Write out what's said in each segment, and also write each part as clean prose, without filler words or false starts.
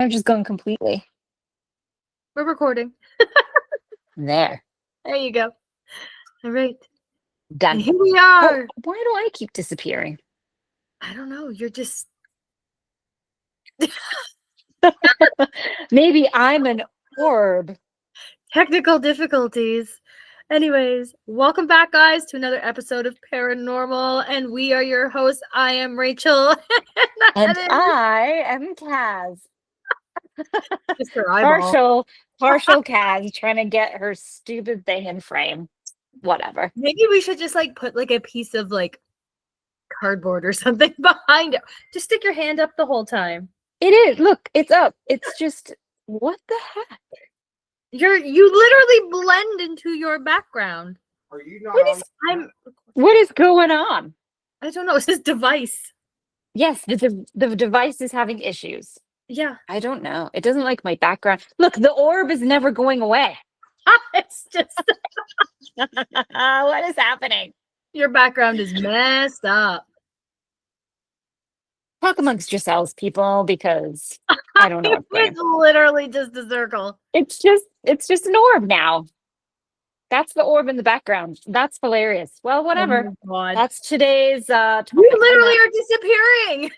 I'm just going completely. We're recording. There. There you go. All right. Done. And here we Oh, are. why do I keep disappearing? I don't know. You're just Maybe I'm an orb. technical difficulties. Anyways, welcome back, guys, to another episode of Paranormal. And we are your hosts. I am Rachel. And I am Kaz. Just her eyeball. Partial Kaz trying to get her stupid thing in frame. Whatever. Maybe we should just put a piece of cardboard or something behind it. Just stick your hand up the whole time. It is. Look, it's up. It's just, what the heck? You literally blend into your background. Are you not What is going on? I don't know. It's this device. Yes, the device is having issues. Yeah. I don't know. It doesn't like my background. Look, the orb is never going away. It's just What is happening? your background is messed up. Talk amongst yourselves, people, because I don't know what's going It's literally just a circle. It's just an orb now. That's the orb in the background. That's hilarious. Well, whatever. Oh my God. That's today's topic. You literally are disappearing.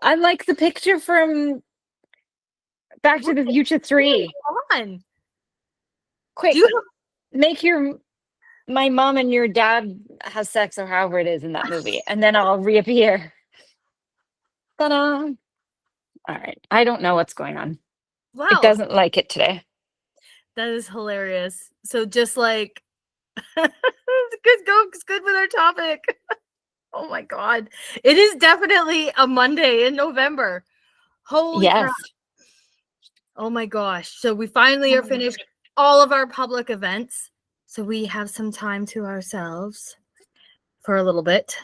I'm like the picture from Back to the Future 3. Come on. Quick, Do you make my mom and your dad have sex, or however it is in that movie, and then I'll reappear. Ta-da! All right. I don't know what's going on. Wow. It doesn't like it today. That is hilarious. So just it's good with our topic. Oh my God. It is definitely a Monday in November. Holy Yes. crap. Oh my gosh. So we finally are finished all of our public events. So we have some time to ourselves for a little bit.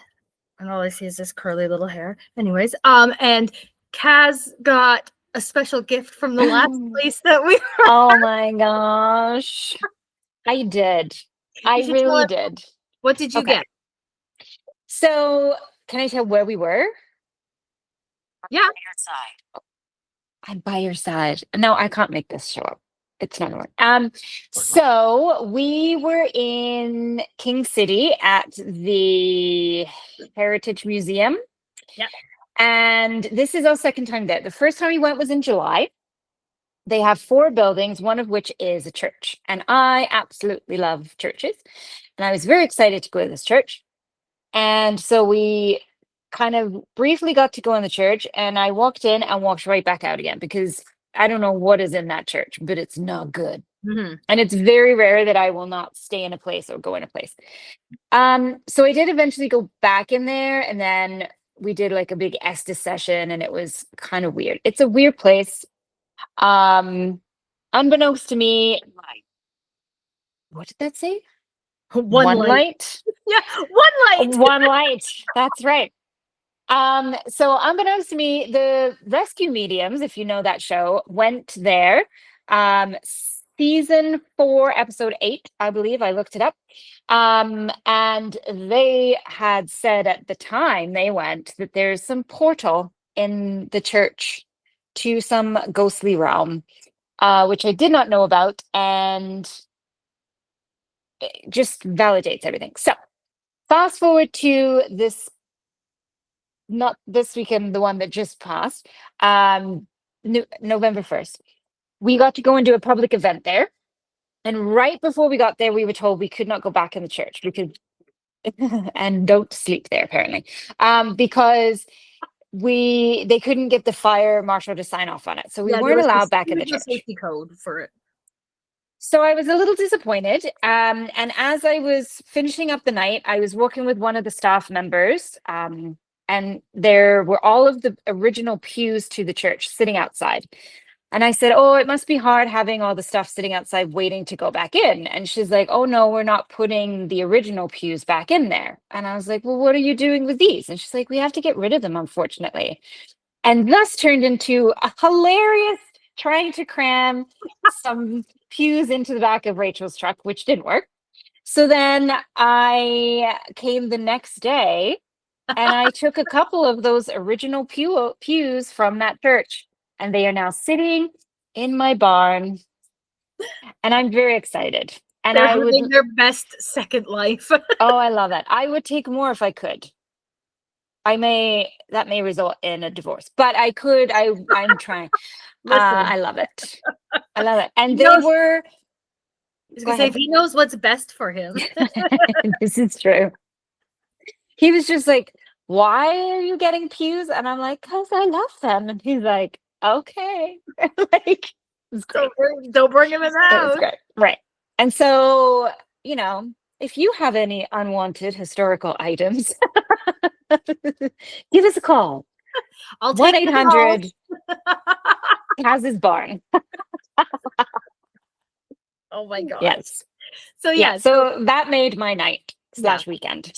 And all I see is this curly little hair. Anyways, and Kaz got a special gift from the last place that we were. Oh my gosh. I did. I You should tell really us- did. What did you Okay. get? So, can I tell where we were? Yeah. I'm by your side. No, I can't make this show up. It's not going. So we were in King City at the Heritage Museum. Yeah. And this is our second time there. The first time we went was in July. They have 4 buildings, one of which is a church. And I absolutely love churches. And I was very excited to go to this church. And so we kind of briefly got to go in the church, and I walked in and walked right back out again because I don't know what is in that church, but it's not good. Mm-hmm. And it's very rare that I will not stay in a place or go in a place. So I did eventually go back in there, and then we did a big Estes session, and it was kind of weird. It's a weird place. Unbeknownst to me, what did that say? One light. Yeah, one light. One light. That's right. So unbeknownst to me, the rescue mediums, if you know that show, went there. Season 4, episode 8, I believe. I looked it up. And they had said at the time they went that there's some portal in the church to some ghostly realm, which I did not know about, and it just validates everything. So fast forward to this, not this weekend, the one that just passed, November 1st. We got to go and do a public event there. And right before we got there, we were told we could not go back in the church because, and don't sleep there apparently, because they couldn't get the fire marshal to sign off on it. So we weren't allowed back in the church. Safety code for it. So I was a little disappointed. And as I was finishing up the night, I was working with one of the staff members, and there were all of the original pews to the church sitting outside. And I said, oh, it must be hard having all the stuff sitting outside waiting to go back in. And she's like, oh, no, we're not putting the original pews back in there. And I was like, well, what are you doing with these? And she's like, we have to get rid of them, unfortunately. And thus turned into a hilarious trying to cram some pews into the back of Rachel's truck, which didn't work. So then I came the next day And I took a couple of those original pews from that church, and they are now sitting in my barn. And I'm very excited. And They're I would, having their best second life. oh, I love that. I would take more if I could. That may result in a divorce, but I'm trying. Listen, I love it. I love it. And he they knows, were, I was go gonna say, if ahead. he knows what's best for him. This is true. He was just like, why are you getting pews? And I'm like, because I love them. And he's like, okay. Like, it was great. Don't bring him in the It was house. great. Right. And so, if you have any unwanted historical items, give us a call. I'll take 1-800 Kaz's Barn. Oh my gosh. Yes. So Yeah. yeah. So that made my night Yeah. / weekend.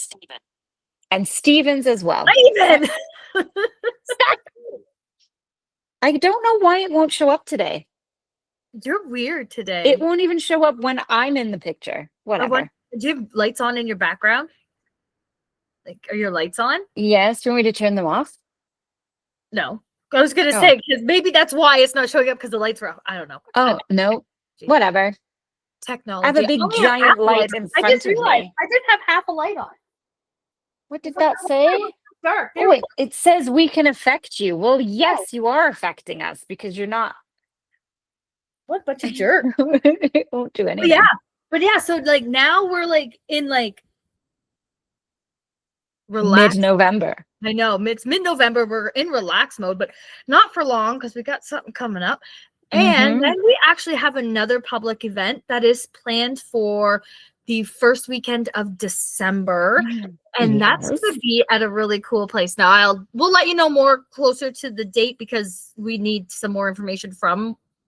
And Steven's as well. Steven! I don't know why it won't show up today. You're weird today. It won't even show up when I'm in the picture. Whatever. Do you have lights on in your background? Like, are your lights on? Yes. Do you want me to turn them off? No. I was gonna Oh. say, because maybe that's why it's not showing up, because the lights were off. I don't know. Oh, no. Whatever. Technology. I have a big giant light in I front just of realized me. I just have half a light on. What did that say? Dark. Oh, wait, it says we can affect you. Well, yes, you are affecting us because you're not. What bunch of jerk? It won't do anything. But yeah, so like now we're like in like relax. Mid-November. I know it's mid-November. We're in relax mode, but not for long because we got something coming up. And then we actually have another public event that is planned for the first weekend of December. And that's going to be at a really cool place. Now we'll let you know more closer to the date because we need some more information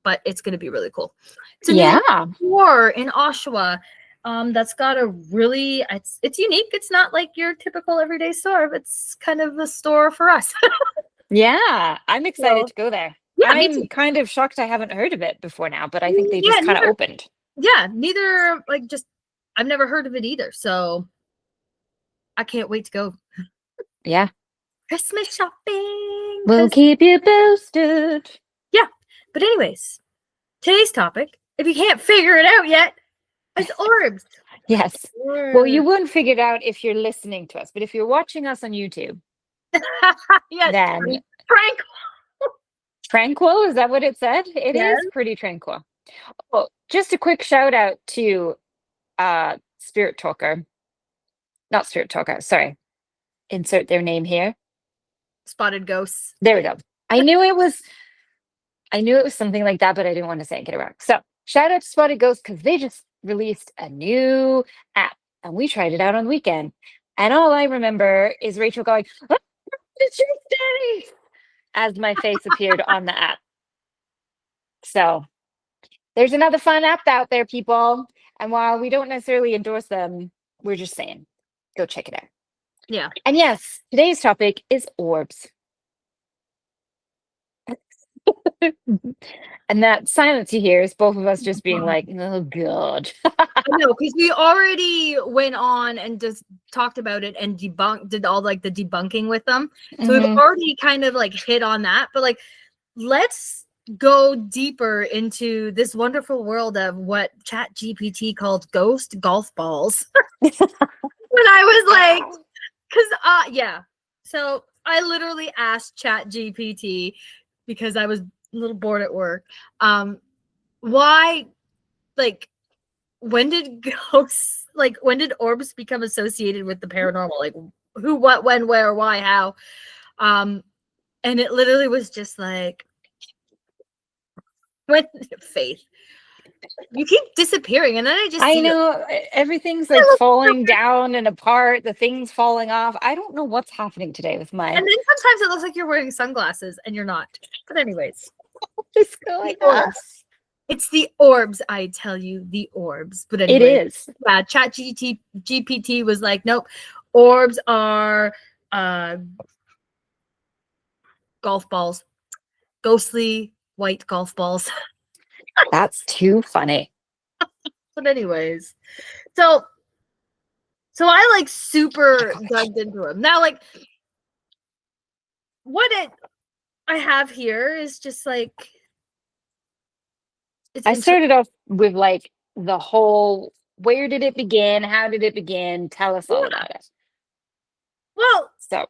but it's going to be really cool. It's a new store in Oshawa. That's got a really, it's unique. It's not like your typical everyday store. It's kind of a store for us. Yeah, I'm excited to go there. Yeah, I'm kind of shocked I haven't heard of it before now, but I think they just kind of opened. Yeah, neither, I've never heard of it either. So I can't wait to go. Yeah. Christmas shopping. We'll keep you posted. Yeah. But anyways, today's topic, if you can't figure it out yet, is orbs. Yes. Well, you wouldn't figure it out if you're listening to us, but if you're watching us on YouTube, then tranquil, is that what it said? It is pretty tranquil. Oh, just a quick shout out to Spirit Talker. Not Spirit Talker, sorry. Insert their name here. Spotted Ghosts. There we go. I knew it was something like that, but I didn't want to say it, get it wrong. So shout out to Spotted Ghosts because they just released a new app and we tried it out on the weekend. And all I remember is Rachel going, "Oh, it's your day," as my face appeared on the app. So there's another fun app out there, people. And while we don't necessarily endorse them, we're just saying, go check it out. Yeah. And yes, today's topic is orbs. And that silence you hear is both of us just being like, oh God. I know, because we already went on and just talked about it and did all like the debunking with them. So we've already kind of like hit on that, but like, let's go deeper into this wonderful world of what ChatGPT called ghost golf balls. When I was like, because so I literally asked ChatGPT because I was a little bored at work. Why, like, when did orbs become associated with the paranormal? Like, who, what, when, where, why, how? And it literally was just like, when Faith, you keep disappearing, and then I know everything's like falling down and apart, the things falling off. I don't know what's happening today with mine. And then sometimes it looks like you're wearing sunglasses and you're not. But anyways, just go like orbs. It's the orbs, I tell you, the orbs. But anyway, it is. Yeah, ChatGPT was like, nope, orbs are golf balls, ghostly white golf balls. That's too funny. But anyways, so So I like super dug into them. Now, like what I have here is just like it's I started off with like the whole, where did it begin? How did it begin? Tell us all about it. Well, So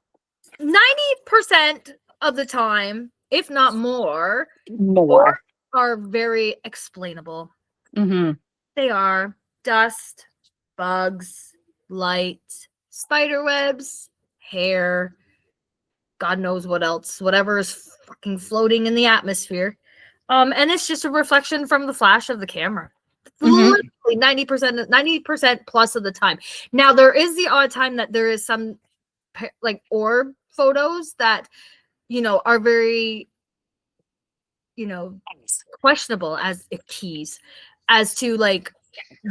90% of the time, if not more, more. are very explainable. Mm-hmm. They are dust, bugs, light, spider webs, hair, God knows what else, whatever is fucking floating in the atmosphere. And it's just a reflection from the flash of the camera. Mm-hmm. Literally 90% plus of the time. Now there is the odd time that there is some like orb photos that are very questionable as if keys as to like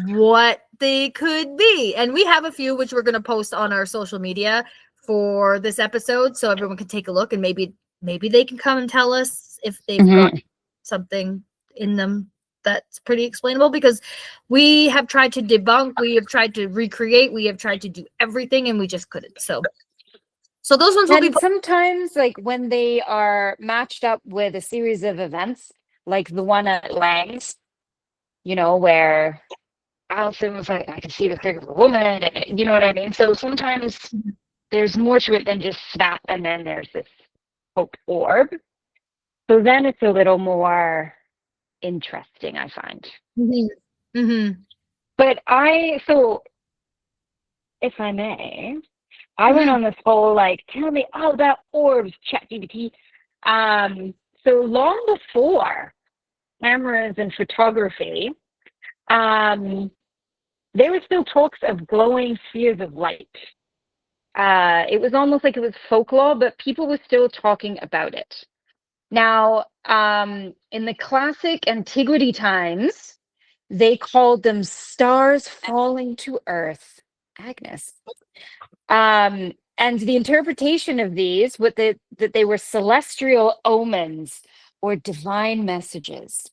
what they could be. And we have a few which we're going to post on our social media for this episode so everyone can take a look and maybe they can come and tell us if they've got something in them that's pretty explainable, because we have tried to debunk, we have tried to recreate, we have tried to do everything and we just couldn't. So those ones will be sometimes like when they are matched up with a series of events, like the one at Lang's, where Allison was like, I can see the figure of a woman, and you know what I mean? So sometimes there's more to it than just that, and then there's this hope orb. So then it's a little more interesting, I find. But so if I may, I went on this whole like, tell me all about orbs, ChatGPT. So long before cameras and photography, there were still talks of glowing spheres of light. It was almost like it was folklore, but people were still talking about it. Now, in the classic antiquity times, they called them stars falling to earth. Agnes. And the interpretation of these, that they were celestial omens or divine messages.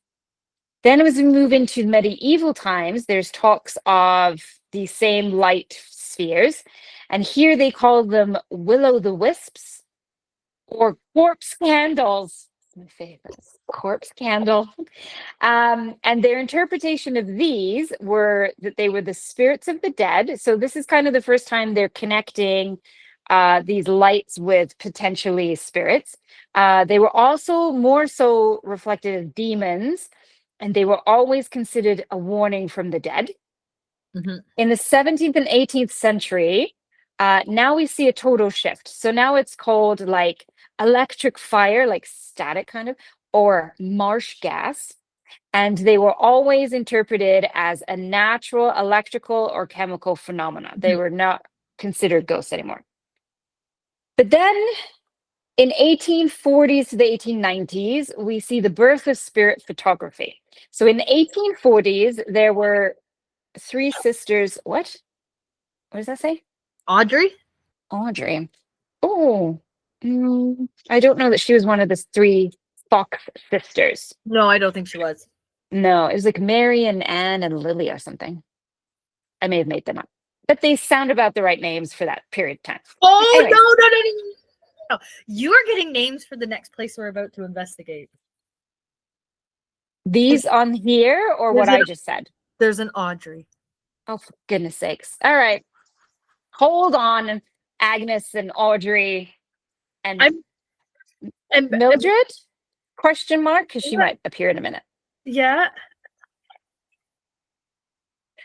Then as we move into medieval times, there's talks of the same light spheres. And here they call them will-o'-the-wisps or corpse candles. My favorite, corpse candle. And their interpretation of these were that they were the spirits of the dead. So this is kind of the first time they're connecting these lights with potentially spirits. They were also more so reflected as demons, and they were always considered a warning from the dead. In the 17th and 18th century, now we see a total shift. So now it's called like electric fire, like static kind of, or marsh gas. And they were always interpreted as a natural electrical or chemical phenomena. They were not considered ghosts anymore. But then in 1840s to the 1890s, we see the birth of spirit photography. So in the 1840s, there were three sisters. What does that say? Audrey. Oh, I don't know that she was one of the three Fox sisters. No, I don't think she was. No, it was like Mary and Anne and Lily or something. I may have made them up, but they sound about the right names for that period of time. Oh, anyways. No. You are getting names for the next place we're about to investigate. These on here or what I just said? There's an Audrey. Oh, for goodness sakes. All right. Hold on, Agnes and Audrey and Mildred? Question mark, because she might appear in a minute. Yeah.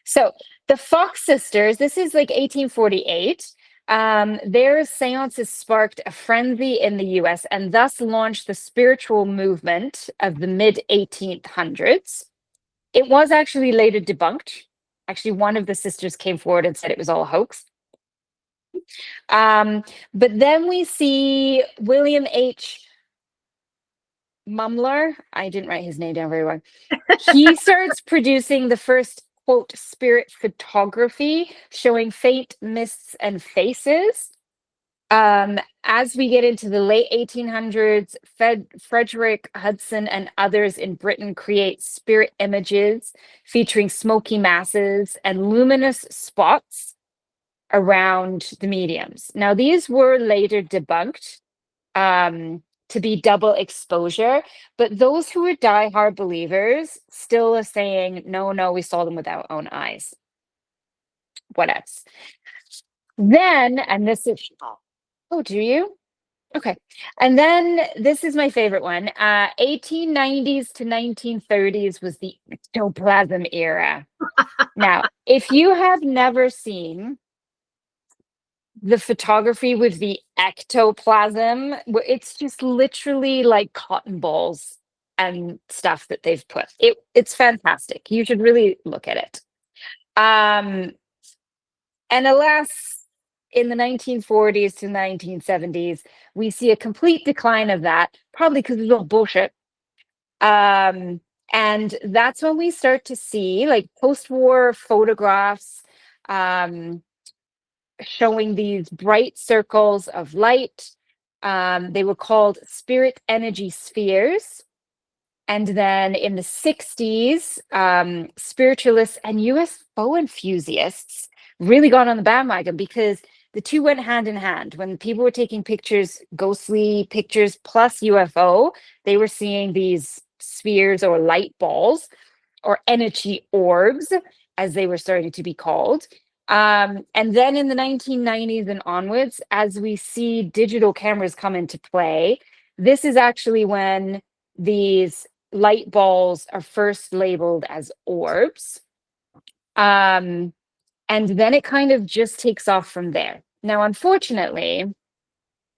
So the Fox sisters, this is like 1848. Their seances sparked a frenzy in the US and thus launched the spiritual movement of the mid 1800s. It was actually later debunked. Actually, one of the sisters came forward and said it was all a hoax. But then we see William H. Mumler. I didn't write his name down very well. He starts producing the first, quote, spirit photography, showing faint mists and faces. As we get into the late 1800s, Frederick Hudson and others in Britain create spirit images featuring smoky masses and luminous spots. around the mediums. Now, these were later debunked to be double exposure, but those who were diehard believers still are saying, no, no, we saw them with our own eyes. What else? Then, and this is, oh, do you? Okay. And then this is my favorite one. 1890s to 1930s was the ectoplasm era. Now, if you have never seen the photography with the ectoplasm, it's just literally like cotton balls and stuff that they've put. It's fantastic. You should really look at it. And alas, in the 1940s to 1970s, we see a complete decline of that, probably because it's all bullshit. And that's when we start to see like post-war photographs showing these bright circles of light. They were called spirit energy spheres. And then in the 60s, spiritualists and UFO enthusiasts really got on the bandwagon because the two went hand in hand. When people were taking pictures, ghostly pictures plus UFO, they were seeing these spheres or light balls or energy orbs, as they were starting to be called. And then in the 1990s and onwards, as we see digital cameras come into play, this is actually when these light balls are first labeled as orbs. And then it kind of just takes off from there. Now, unfortunately,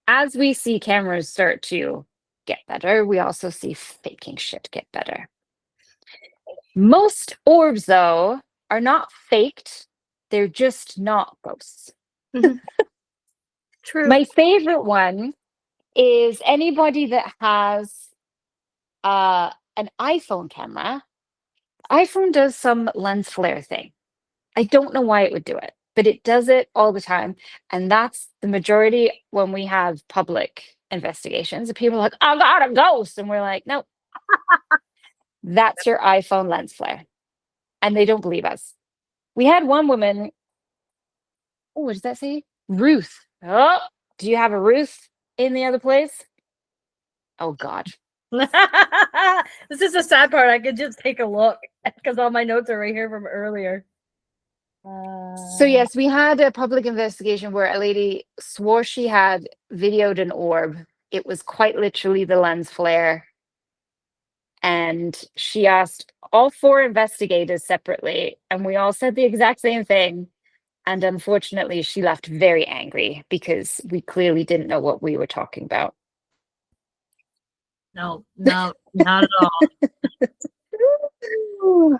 as we see cameras start to get better, we also see faking shit get better. Most orbs, though, are not faked. They're just not ghosts. True. My favorite one is anybody that has an iPhone camera. iPhone does some lens flare thing. I don't know why it would do it, but it does it all the time. And that's the majority when we have public investigations. And people are like, I got a ghost. And we're like, no, that's your iPhone lens flare. And they don't believe us. We had one woman. Oh, what does that say? Ruth. Oh, do you have a Ruth in the other place? Oh, God. This is the sad part. I could just take a look because all my notes are right here from earlier. So yes, we had a public investigation where a lady swore she had videoed an orb. It was quite literally the lens flare. And she asked all four investigators separately, and we all said the exact same thing. And unfortunately, she left very angry because we clearly didn't know what we were talking about. No, not at all.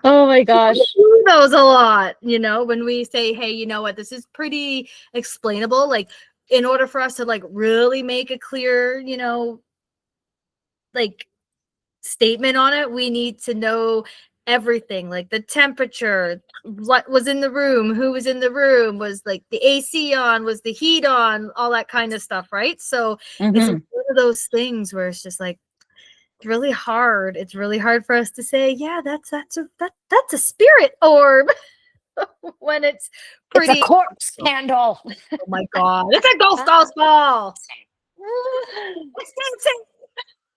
Oh my gosh. We do those a lot, when we say, hey, you know what, this is pretty explainable. Like, in order for us to like really make a clear, like statement on it, we need to know everything, like the temperature, what was in the room, who was in the room, was like the AC on, was the heat on, all that kind of stuff, right? So it's one of those things where it's just like really hard. It's really hard for us to say, yeah, that's a spirit orb when it's pretty. It's a corpse candle. Oh my God, it's a ghost ball. It's dancing.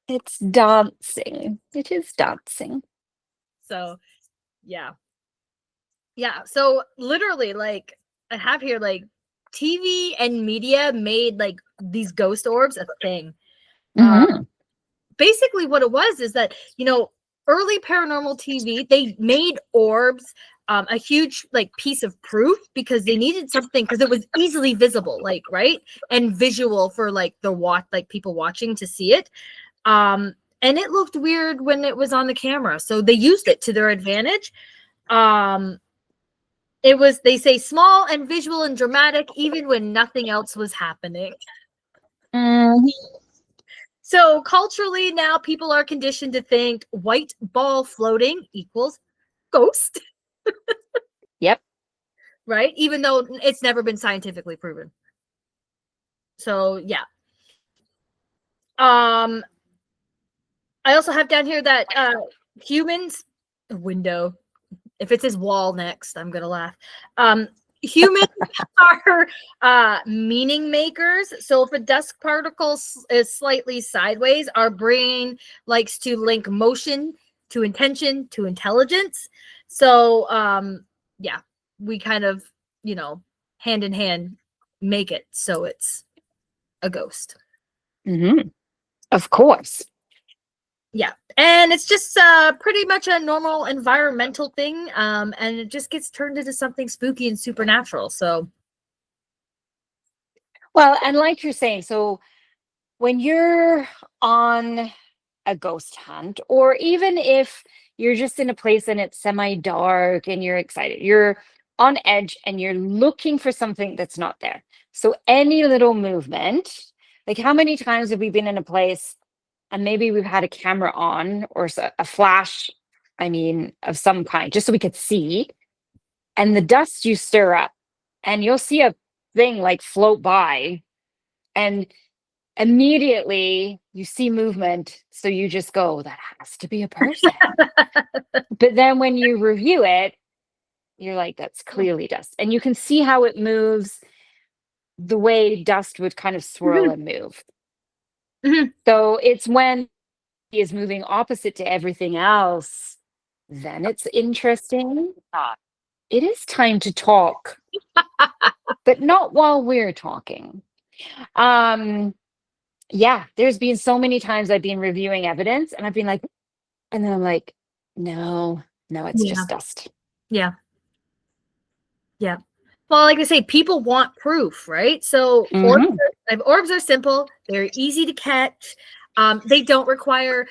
It's dancing. It is dancing. So, yeah. So literally, like I have here, like TV and media made like these ghost orbs a thing. Basically, what it was is that early paranormal TV, they made orbs a huge like piece of proof because they needed something because it was easily visible, like right and visual for like people watching to see it. And it looked weird when it was on the camera, so they used it to their advantage. It was, they say, small and visual and dramatic, even when nothing else was happening. So culturally, now people are conditioned to think white ball floating equals ghost. Yep. Right? Even though it's never been scientifically proven. So yeah. I also have down here that humans, a window. If it says wall next, I'm gonna laugh. Humans are meaning makers. So if a dust particle is slightly sideways, our brain likes to link motion to intention to intelligence. So yeah, we kind of, hand in hand make it so it's a ghost. Mm-hmm. Of course. Yeah, and it's just pretty much a normal environmental thing, and it just gets turned into something spooky and supernatural. So Well, and like you're saying, so when you're on a ghost hunt, or even if you're just in a place and it's semi-dark and you're excited, you're on edge and you're looking for something that's not there. So any little movement, like how many times have we been in a place and maybe we've had a camera on or a flash, I mean, of some kind, just so we could see, and the dust you stir up and you'll see a thing like float by, and immediately you see movement, so you just go, that has to be a person. But then when you review it, you're like, that's clearly dust, and you can see how it moves the way dust would kind of swirl and move. Mhm. So it's when he is moving opposite to everything else, then it's interesting. It is time to talk, but not while we're talking. Yeah, there's been so many times I've been reviewing evidence and I've been like, and then I'm like, no, it's Yeah. just dust. Yeah. Yeah. Well, like I say, people want proof, right? So Mhm. orbs are simple. They're easy to catch. They don't require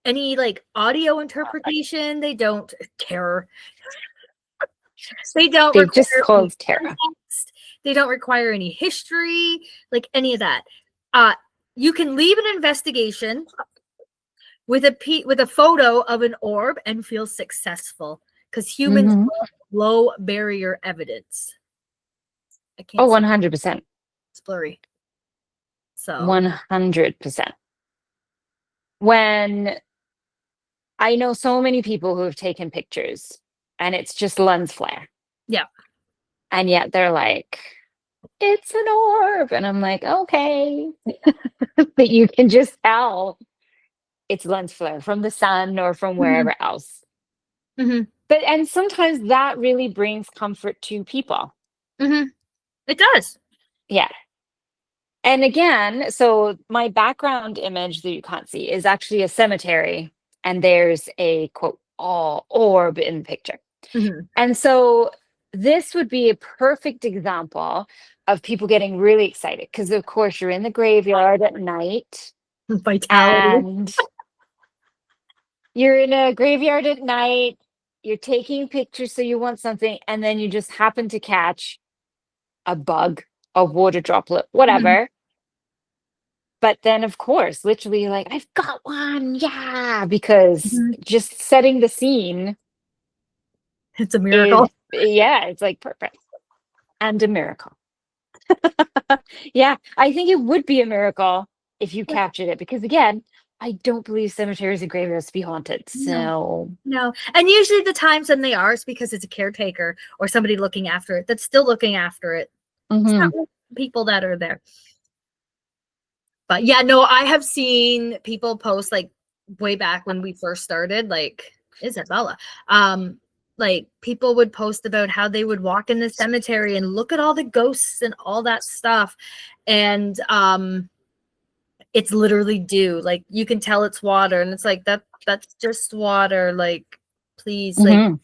any like audio interpretation. They don't terror. They don't They just require any called Tara. context. They don't require any history, like any of that. You can leave an investigation with a photo of an orb and feel successful because humans Mhm. love low barrier evidence. I Oh, can't see 100%. it's blurry. So 100%. When I know so many people who have taken pictures and it's just lens flare. yeah. And yet they're like, it's an orb. And I'm like, okay. But you can just tell it's lens flare from the sun or from Mhm. wherever else. Mhm. But and sometimes that really brings comfort to people. Mhm. It does. Yeah. And again, so my background image that you can't see is actually a cemetery, and there's a quote, all orb in the picture. Mhm. And so this would be a perfect example of people getting really excited because, of course, you're in the graveyard at night Vitality. and you're in a graveyard at night, you're taking pictures, so you want something, and then you just happen to catch a bug, a water droplet, Mhm. whatever. But then, of course, literally, you're like, I've got one. Yeah. Because Mhm. just setting the scene It's a is, miracle. yeah, it's like perfect and a miracle. Yeah. I think it would be a miracle if you captured it because, again, I don't believe cemeteries and graveyards to be haunted. No. So, No. And usually the times when they are is because it's a caretaker or somebody looking after it that's still looking after it. It's mhm. not really people that are there. But yeah, no, I have seen people post like way back when we first started, like Isabella. Like people would post about how they would walk in the cemetery and look at all the ghosts and all that stuff. And it's literally dew. Like you can tell it's water, and it's like that's just water. Like, please, like Mhm.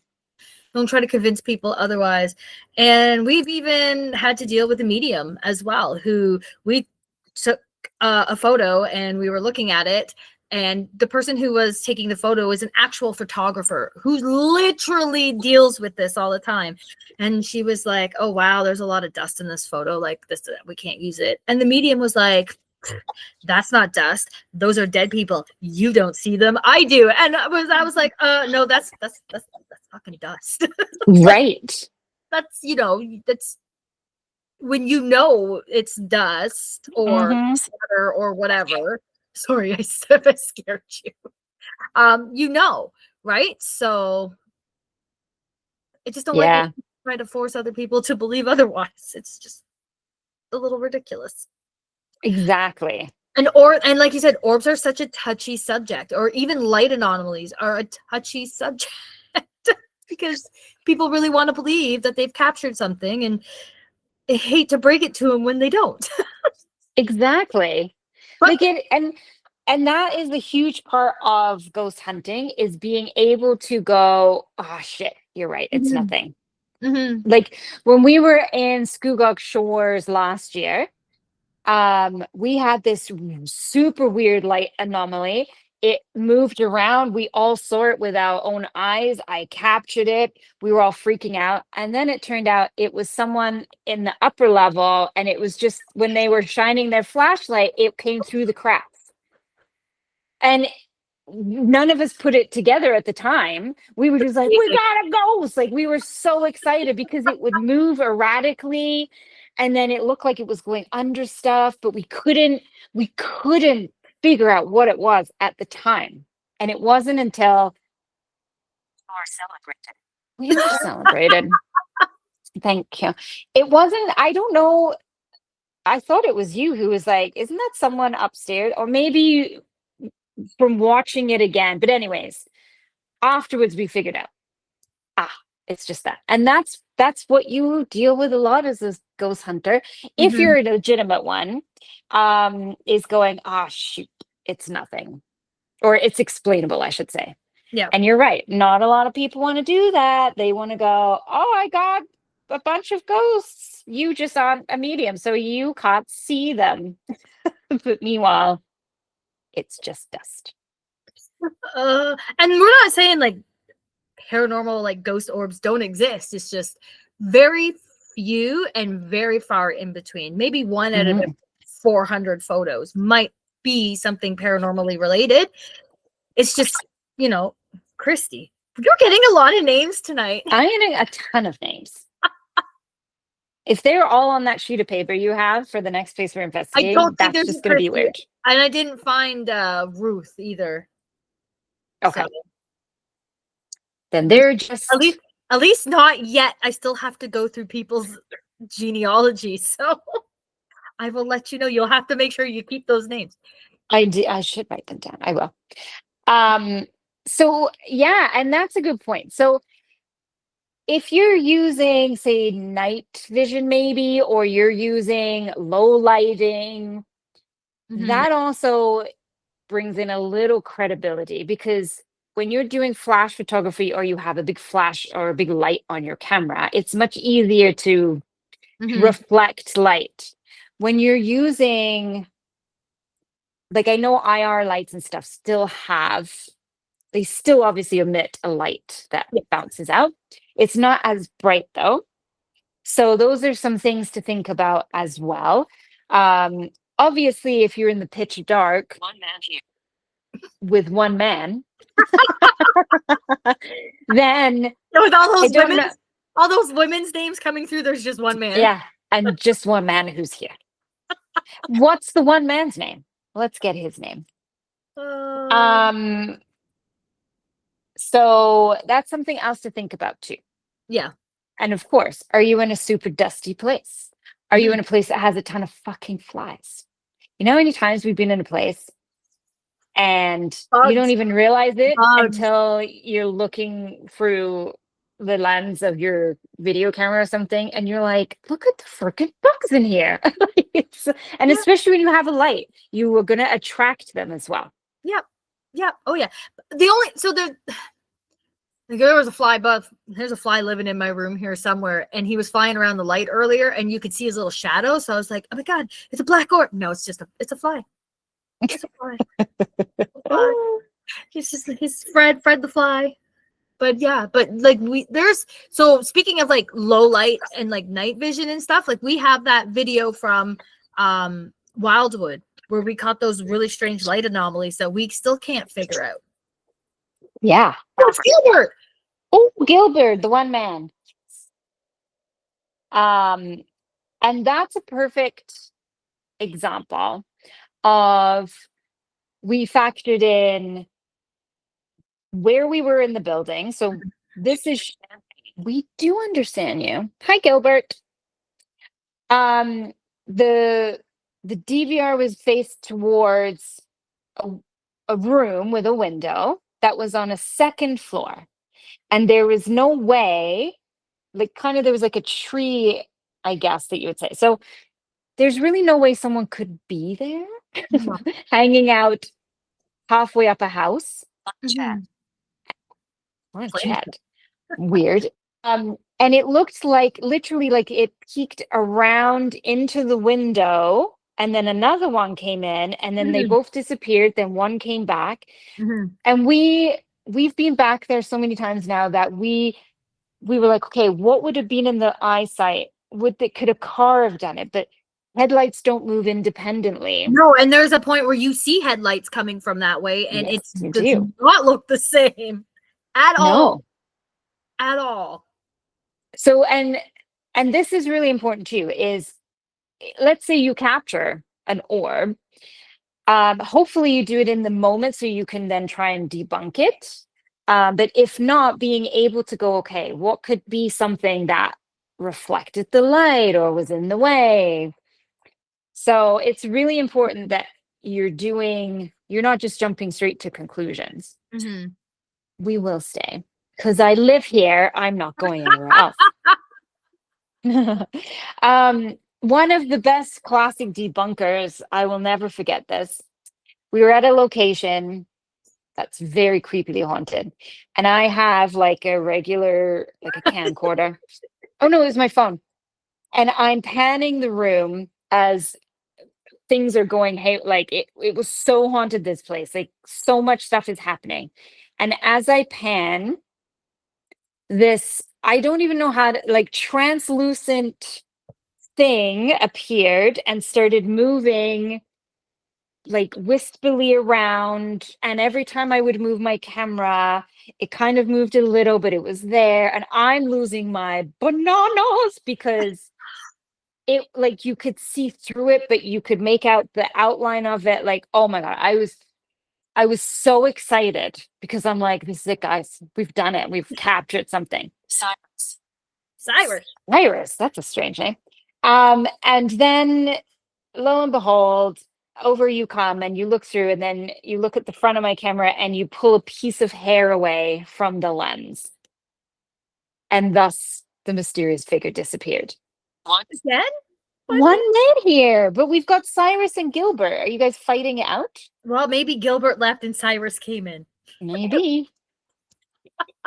don't try to convince people otherwise. And we've even had to deal with a medium as well, who we took a photo and we were looking at it. And the person who was taking the photo is an actual photographer who literally deals with this all the time. And she was like, oh, wow, there's a lot of dust in this photo. Like this, we can't use it. And the medium was like, that's not dust. Those are dead people. You don't see them. I do. And I was like, no, that's fucking dust. Like Right. that's that's when it's dust or Mhm. water or whatever. Sorry, I scared you. Right? So it just don't like Yeah. try to force other people to believe otherwise. It's just a little ridiculous. Exactly. And like you said, orbs are such a touchy subject, or even light anomalies are a touchy subject because people really want to believe that they've captured something, and I hate to break it to them when they don't. Exactly. But Like it, and that is the huge part of ghost hunting, is being able to go, oh shit, you're right, it's Mhm, nothing. mhm, Like when we were in Scugog Shores last year, we had this super weird light anomaly. It moved around. We all saw it with our own eyes. I captured it. We were all freaking out. And then it turned out it was someone in the upper level. And it was just when they were shining their flashlight, it came through the cracks. And none of us put it together at the time. We were just like, we got a ghost. Like we were so excited because it would move erratically, and then it looked like it was going under stuff, but we couldn't figure out what it was at the time. And it wasn't until we are celebrated. Thank you. It wasn't, I don't know. I thought it was you who was like, isn't that someone upstairs? Or maybe from watching it again. But anyways, afterwards we figured out, ah, it's just that. And that's what you deal with a lot as a ghost hunter. If mhm, you're a legitimate one, is going, ah, shoot, it's nothing. Or it's explainable, I should say. yeah. And you're right. Not a lot of people want to do that. They want to go, oh, I got a bunch of ghosts. You just aren't a medium, so you can't see them. But meanwhile, it's just dust. And we're not saying like paranormal, like ghost orbs don't exist. It's just very few and very far in between. Maybe one out of Mhm. 400 photos might be something paranormally related. It's just, Christy, you're getting a lot of names tonight. I'm getting a ton of names. If they're all on that sheet of paper you have for the next place we're I investigating, don't think that's there's just a going to be Christy, weird. and I didn't find Ruth either. Okay. So Then at they're least just, at least not yet. I still have to go through people's genealogy, so I will let you know. You'll have to make sure you keep those names. I should write them down. I will. Um, so yeah, and that's a good point. So if you're using, say, night vision, maybe, or you're using low lighting, Mhm, that also brings in a little credibility, because when you're doing flash photography or you have a big flash or a big light on your camera, it's much easier to mhm, reflect light. When you're using, like, I know IR lights and stuff they still obviously emit a light that yeah, bounces out. It's not as bright though. So those are some things to think about as well. Um, Obviously, if you're in the pitch dark with one man, then with I don't know. all those women's names coming through, there's just one man. Yeah, and just one man who's here. What's the one man's name? Let's get his name. Uh, Um, so that's something else to think about too. yeah. And of course, are you in a super dusty place? Are you Mhm. in a place that has a ton of fucking flies? You know how many times we've been in a place and you don't Bugs, even realize it bugs. until you're looking through the lens of your video camera or something, and you're like, look at the freaking bugs in here. And Yeah, especially when you have a light, you are going to attract them as well. yeah, yeah. Oh yeah. The only so there was a fly, but there's a fly living in my room here somewhere, and he was flying around the light earlier, and you could see his little shadow. So I was like, oh my god, it's a black orb. No, it's a fly. It's a fly. It's a fly. He's Fred the fly. But yeah, but like so speaking of like low light and like night vision and stuff, like we have that video from Wildwood where we caught those really strange light anomalies that we still can't figure out. Yeah. Oh, it's Gilbert. Oh, Gilbert, the one man. Um, and that's a perfect example of, we factored in where we were in the building. So this is Champagne. We do understand you. Hi, Gilbert. Um, the the DVR was faced towards a, a room with a window that was on a second floor, and there was no way, like, kind of, there was like a tree, I guess that you would say. So there's really no way someone could be there, No. hanging out halfway up a house. Mhm. What a Plain chat. Weird. And it looked like, literally, like it peeked around into the window, and then another one came in, and then they Mhm. both disappeared. Then one came back, Mhm. and we've been back there so many times now that we were like, okay, what would have been in the eyesight? Could a car have done it? But headlights don't move independently. No, and there's a point where you see headlights coming from that way, and Yes, it you does do. not look the same at all. No. At all. So and this is really important too, is let's say you capture an orb. Hopefully you do it in the moment so you can then try and debunk it. But if not, being able to go, okay, what could be something that reflected the light or was in the way? So it's really important that you're not just jumping straight to conclusions. Mhm. We will stay because I live here. I'm not going anywhere else. One of the best classic debunkers, I will never forget this. We were at a location that's very creepily haunted, and I have like a regular, like a camcorder. Oh no, it was my phone. And I'm panning the room as things are going, hey, like it was so haunted, this place, like so much stuff is happening. And as I pan, this, I don't even know how to, like, translucent thing appeared and started moving like wispily around, and every time I would move my camera it kind of moved a little, but it was there, and I'm losing my bananas because it, like, you could see through it but you could make out the outline of it. Like, oh my god, I was so excited because I'm like, this is it, guys, we've done it, we've captured something. Cyrus. Iris, that's a strange name. And then lo and behold, over you come and you look through, and then you look at the front of my camera and you pull a piece of hair away from the lens. And thus the mysterious figure disappeared. Again? One minute here, but we've got Cyrus and Gilbert. Are you guys fighting it out? Well, maybe Gilbert left and Cyrus came in. Maybe.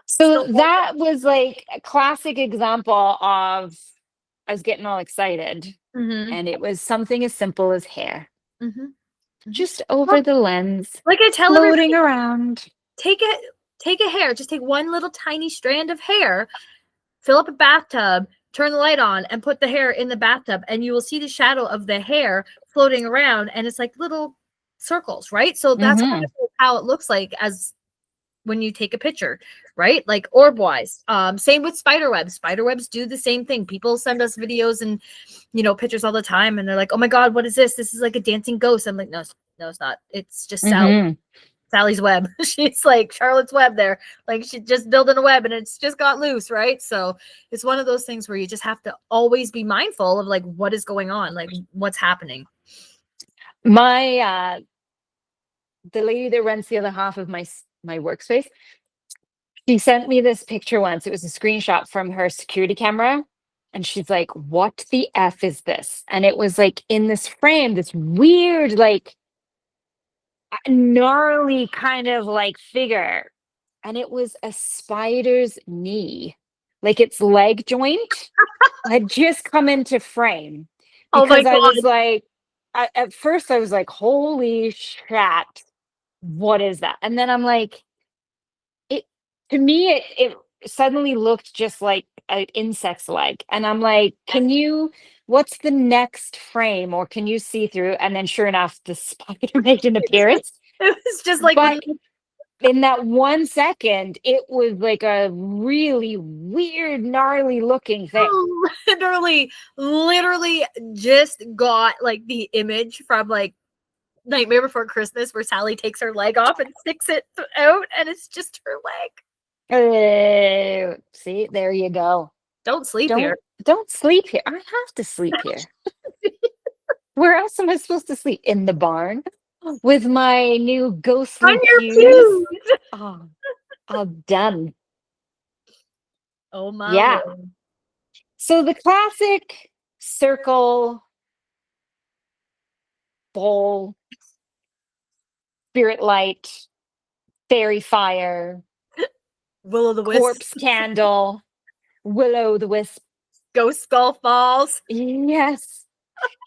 Still So that was like a classic example of I was getting all excited, Mhm. and it was something as simple as hair, Mhm. Mhm. just over Well, the lens, like I tell floating everybody, around. take a take a hair, just take one little tiny strand of hair, fill up a bathtub, turn the light on, and put the hair in the bathtub, and you will see the shadow of the hair floating around, and it's like little circles, right? So that's kind Hmm. of how it looks like as when you take a picture, right? Like orb wise. Same with spider webs. Spider webs do the same thing. People send us videos and pictures all the time, and they're like, "Oh my god, what is this? This is like a dancing ghost." I'm like, "No, no, it's not. It's just Hmm. Sally's web." She's like Charlotte's web there. Like she just building a web and it's just got loose, right? So it's one of those things where you just have to always be mindful of like what is going on, like what's happening. My the lady that rents the other half of my workspace, she sent me this picture once. It was a screenshot from her security camera. And she's like, what the F is this? And it was like in this frame, this weird, like gnarly kind of like figure. And it was a spider's knee, like its leg joint had just come into frame. Oh my Because I god. was like, at first I was like, holy shit, what is that? And then I'm like, it, to me, it suddenly looked just like an insect's leg. And I'm like, what's the next frame, or can you see through? And then sure enough, the spider made an appearance. It was just like But in that 1 second, it was like a really weird, gnarly looking thing. literally just got like the image from like Nightmare Before Christmas where Sally takes her leg off and sticks it out and it's just her leg. See, there you go. Don't sleep here. Don't sleep here. I have to sleep here. Where else am I supposed to sleep? In the barn with my new ghostly On your pews. pews. Oh, I'm done. Oh my Yeah. word. So the classic circle, bowl, spirit light, fairy fire, Will o' the Wisp. corpse candle, willow the wisp. Ghost Skull Falls. Yes.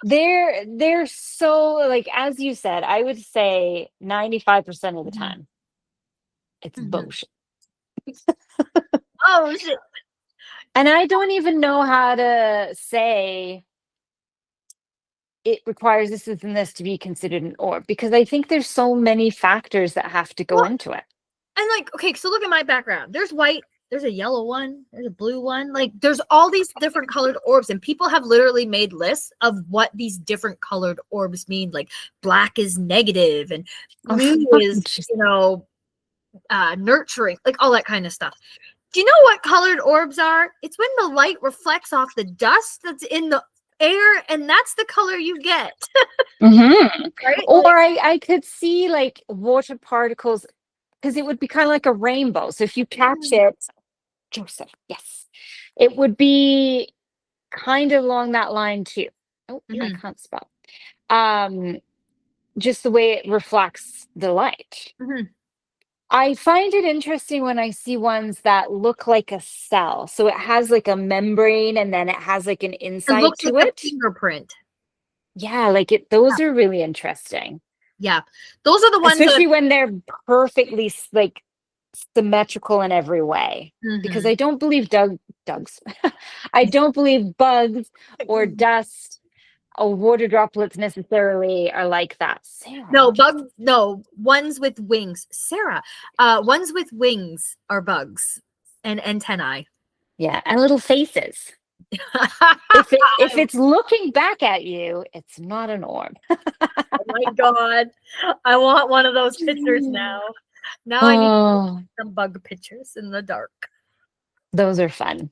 They're so, like, as you said, I would say 95% of the time it's Mhm. bullshit. Oh shit. And I don't even know how to say it requires this and this to be considered an orb, because I think there's so many factors that have to go Well, into it. and like, okay, so look at my background. There's white, there's a yellow one, there's a blue one. Like, there's all these different colored orbs, and people have literally made lists of what these different colored orbs mean. Like, black is negative, and blue is, Just- nurturing, like all that kind of stuff. Do you know what colored orbs are? It's when the light reflects off the dust that's in the air, and that's the color you get. Mhm. Right? Or Like, I could see like water particles, because it would be kind of like a rainbow. So if you catch it, Joseph, yes, it would be kind of along that line too. Oh, I mhm, can't spell. Um, just the way it reflects the light. mhm. I find it interesting when I see ones that look like a cell. So it has like a membrane and then it has like an It inside looks like to a it. fingerprint. Yeah, like those are really interesting. Yeah. Those are the ones that Especially when they're perfectly like symmetrical in every way. Because Mhm. I don't believe Doug's. I don't believe bugs or dust or water droplets necessarily are like that. Sarah. No, ones with wings. Sarah, ones with wings are bugs and antennae. Yeah, and little faces. If it's looking back at you, it's not an orb. Oh my god. I want one of those pictures now. Now I need Oh, some bug pictures in the dark. those are fun.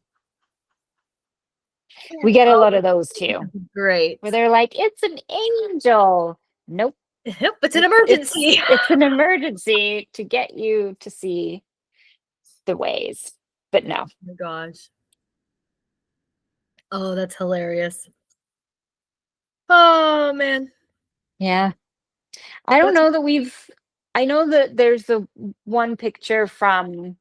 We get a Oh, lot of those too, great. where they're like, "It's an angel." Nope, Yep, it's an it's emergency. it's an emergency to get you to see the ways. But no, Oh my gosh. Oh, that's hilarious. Oh man. yeah, I don't That's know that we've. I know that there's the one picture from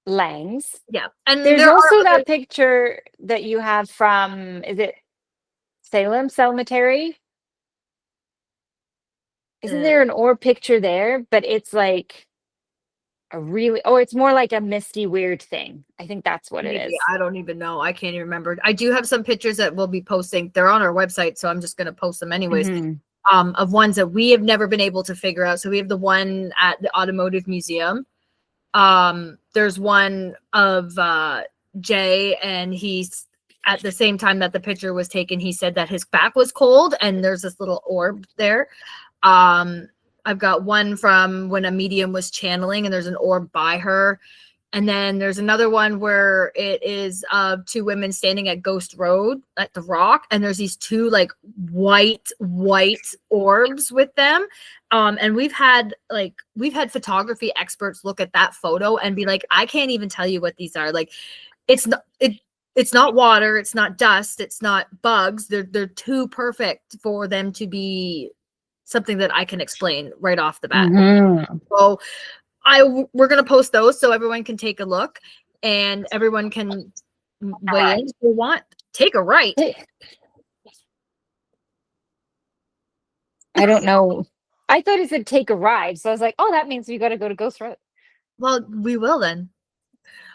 Lang's. yeah. And There's there are also other that picture that you have from, is it Salem Cemetery? Isn't there an orb picture there? But it's like a really, oh, it's more like a misty, weird thing. I think that's what it maybe is. I don't even know. I can't even remember. I do have some pictures that we'll be posting. They're on our website, so I'm just going to post them anyways. Mhm. Of ones that we have never been able to figure out. So we have the one at the Automotive Museum. There's one of Jay, and he's at the same time that the picture was taken, he said that his back was cold, and there's this little orb there. I've got one from when a medium was channeling, and there's an orb by her. And then there's another one where it is two women standing at Ghost Road at the Rock, and there's these two like white orbs with them. And we've had photography experts look at that photo and be like, I can't even tell you what these are. Like, it's not water, it's not dust, it's not bugs. They're too perfect for them to be something that I can explain right off the bat. Mhm. So we're gonna post those so everyone can take a look and everyone can weigh in if they want. Take a right. I don't know. I thought it said take a ride. So I was like, oh, that means we got to go to Ghost Road. Well, we will then.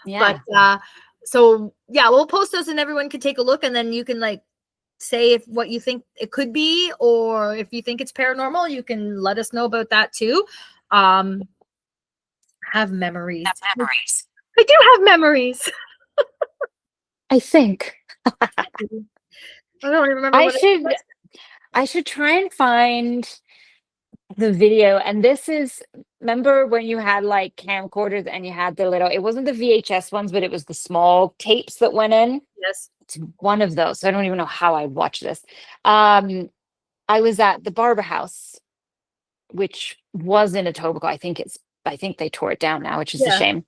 Yeah. But so yeah, we'll post those and everyone can take a look, and then you can like say if what you think it could be, or if you think it's paranormal, you can let us know about that too. Have memories. I do have memories. I think I don't even remember I what it should was. I should try and find the video. And this is remember when you had like camcorders and you had the little, it wasn't the VHS ones, but it was the small tapes that went in. Yes. It's one of those. So I don't even know how I watched this. Um, I was at the Barber House, which was in Etobicoke. I think they tore it down now, which is a Yeah. shame.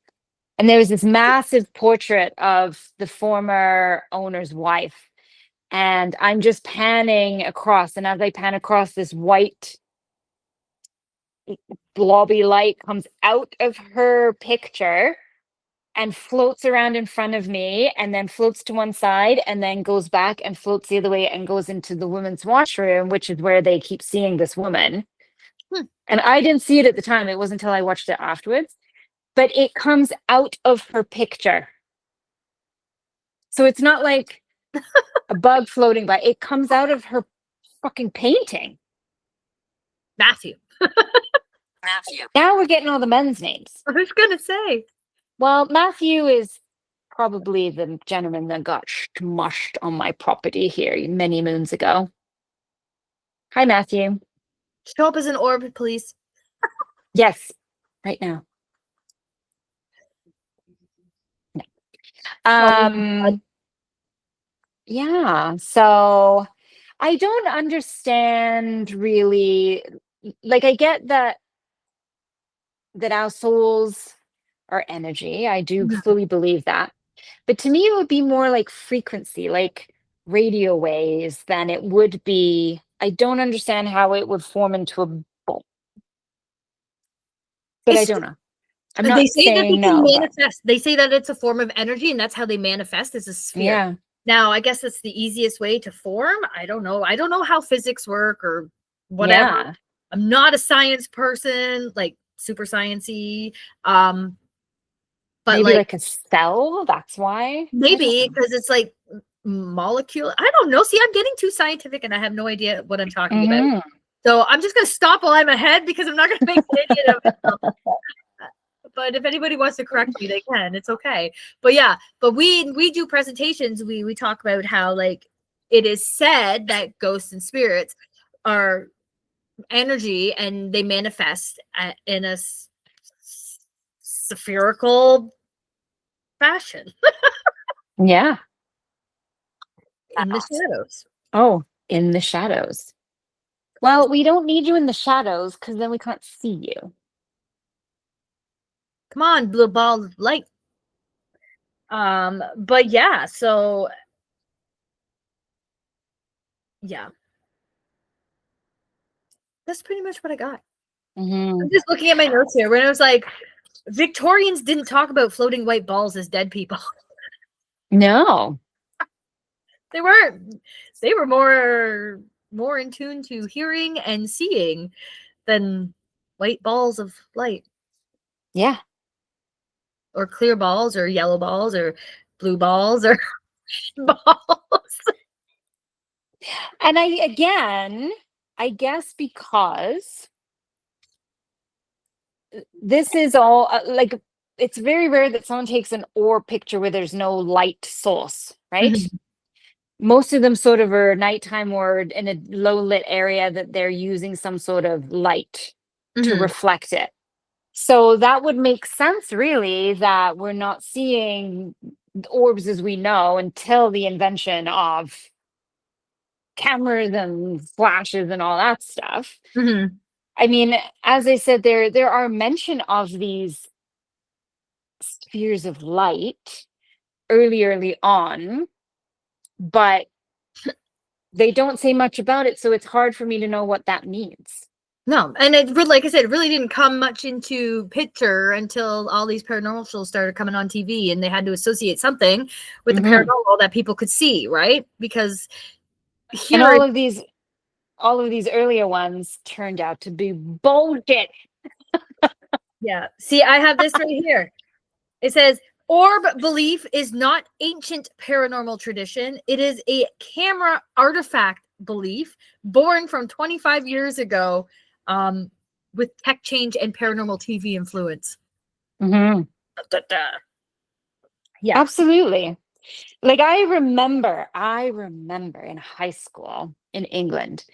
And there was this massive portrait of the former owner's wife. And I'm just panning across. And as I pan across, this white blobby light comes out of her picture and floats around in front of me and then floats to one side and then goes back and floats the other way and goes into the women's washroom, which is where they keep seeing this woman. Hmm. And I didn't see it at the time. It wasn't until I watched it afterwards, but it comes out of her picture. So it's not like a bug floating by. It comes out of her fucking painting. Matthew. Now we're getting all the men's names. I was gonna say. Well, Matthew is probably the gentleman that got smushed on my property here many moons ago. Hi, Matthew. Show up as an orb, please. Yes, right now. No. Yeah, so I don't understand really, like I get that our souls are energy. I do Mhm. fully believe that. But to me, it would be more like frequency, like radio waves than it would be. I don't understand how it would form into a ball, but I It's don't know. I'm they not say that they saying can no, but manifest. They say that it's a form of energy, and that's how they manifest as a sphere. yeah, Now, I guess that's the easiest way to form. I don't know. I don't know how physics work or whatever. yeah, I'm not a science person, like super sciencey. But maybe like like a cell. That's why. I don't maybe know. because it's like molecule. I don't know. See, I'm getting too scientific, and I have no idea what I'm talking about. Hmm. So I'm just gonna stop while I'm ahead because I'm not gonna make an idiot of myself. But if anybody wants to correct me, they can. It's okay. But yeah, but we do presentations. We talk about how like it is said that ghosts and spirits are energy and they manifest in a spherical fashion Yeah. in the shadows. Oh, in the shadows. Well, we don't need you in the shadows because then we can't see you. Come on, blue ball of light. But yeah, so yeah, that's pretty much what I got. Hmm. I'm just looking at my notes here when I was like, Victorians didn't talk about floating white balls as dead people. No. They weren't. They were more in tune to hearing and seeing than white balls of light Yeah. or clear balls or yellow balls or blue balls or balls. And I guess because this is all like it's very rare that someone takes an orb picture where there's no light source, right? Mhm. Most of them sort of are nighttime or in a low lit area that they're using some sort of light to Mhm. reflect it. So that would make sense, really, that we're not seeing orbs as we know until the invention of cameras and flashes and all that stuff. Mhm. I mean, as I said, there are mention of these spheres of light early on, but they don't say much about it, so it's hard for me to know what that means. No, and like I said, it really didn't come much into picture until all these paranormal shows started coming on TV, and they had to associate something with the Hmm. paranormal that people could see, right? Because And here, all of these earlier ones turned out to be bullshit. yeah. See, I have this right here. It says orb belief is not ancient paranormal tradition. It is a camera artifact belief born from 25 years ago with tech change and paranormal TV influence. Hmm. Da, da. Yeah. Absolutely. Like I remember in high school in England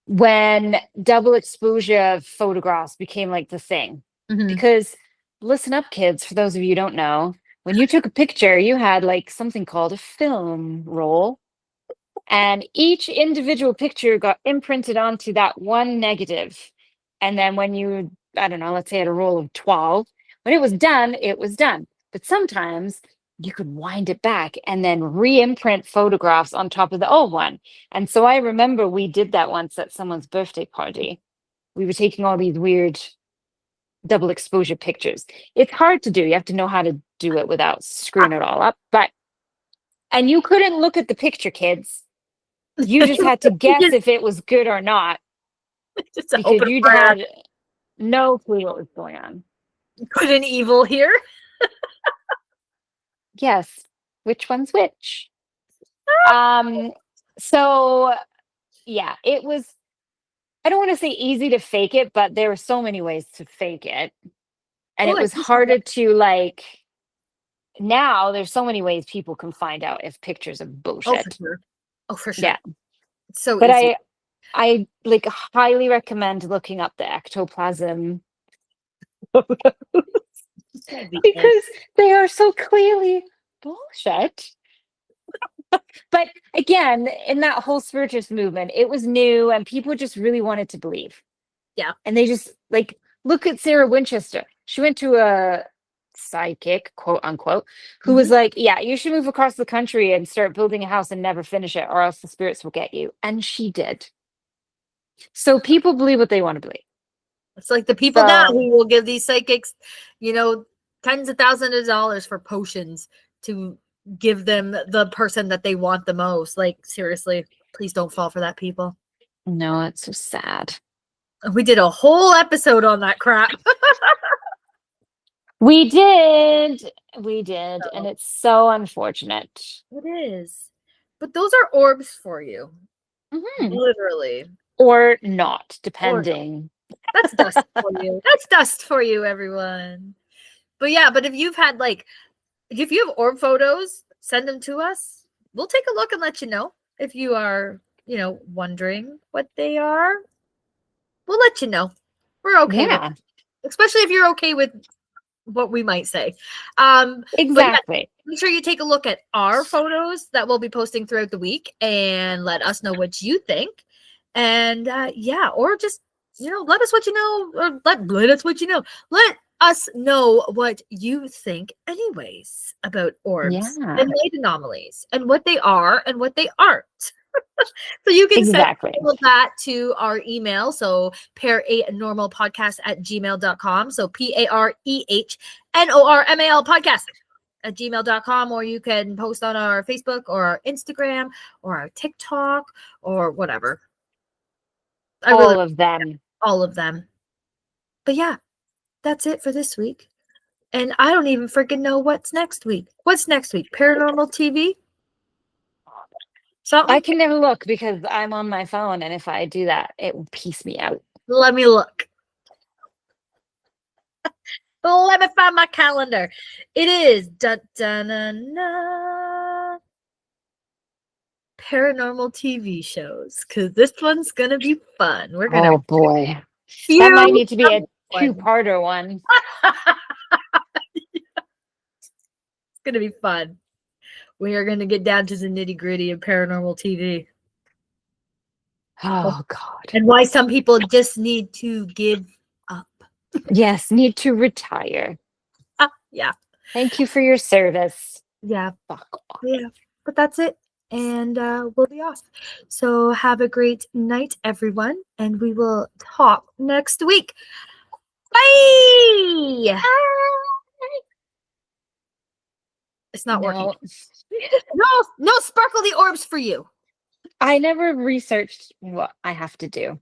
when double exposure photographs became like the thing. Mhm. Because listen up, kids, for those of you who don't know, when you took a picture, you had like something called a film roll, and each individual picture got imprinted onto that one negative. And then when you, I don't know, let's say had a roll of 12, when it was done, it was done. But sometimes you could wind it back and then re-imprint photographs on top of the old one. And so I remember we did that once at someone's birthday party. We were taking all these weird double exposure pictures. It's hard to do. You have to know how to do it without screwing it all up. And you couldn't look at the picture, kids. You just had to guess if it was good or not, Just a hope because and you'd prayer. had no clue what was going on. Good and evil here. Yes, which one's which? Um, so yeah, it was, I don't want to say easy to fake it, but there were so many ways to fake it. And Oh, it was harder to like, now there's so many ways people can find out if pictures are for bullshit. sure. Oh, for sure. Yeah. It's so But easy. I like highly recommend looking up the ectoplasm because they are so clearly bullshit. But again, in that whole spiritualist movement, it was new and people just really wanted to believe. Yeah. And they just like, look at Sarah Winchester. She went to a psychic, quote unquote, who was like, yeah, you should move across the country and start building a house and never finish it, or else the spirits will get you. And she did. So people believe what they want to believe. It's like the people now who will give these psychics, tens of thousands of dollars for potions to give them the person that they want the most. Like, seriously, please don't fall for that, people. No, it's so sad. We did a whole episode on that crap. We did. We did. And it's so unfortunate. It is. But those are orbs for you. Mm-hmm. Literally. Or not, depending. That's dust for you. That's dust for you, everyone. But yeah, but if you've had if you have orb photos, send them to us. We'll take a look and let you know. If you are, wondering what they are, we'll let you know. We're okay with it. Especially if you're okay with what we might say. Exactly. But yeah, make sure you take a look at our photos that we'll be posting throughout the week and let us know what you think. And or just let us what you know, or let us what you know. Let us know what you think anyways about orbs and light anomalies and what they are and what they aren't. So you can send all of that to our email. So paranormalpodcast@gmail.com. So PAREHNORMAL podcast at gmail.com, or you can post on our Facebook or our Instagram or our TikTok or whatever. All of them. All of them. But yeah, that's it for this week. And I don't even freaking know what's next week. What's next week? Paranormal TV? Something? I can never look because I'm on my phone, and if I do that, it will piece me out. Let me look. Let me find my calendar. It is paranormal TV shows, because this one's gonna be fun. We're gonna. Oh boy, that might need to be a two-parter one. It's gonna be fun. We are gonna get down to the nitty-gritty of paranormal TV. Oh God. And why some people just need to give up. Yes, need to retire. Yeah. Thank you for your service. Yeah. Fuck off. Yeah. But that's it. And we'll be off. So have a great night, everyone. And we will talk next week. Bye. Bye. It's not working. No sparkly orbs for you. I never researched what I have to do.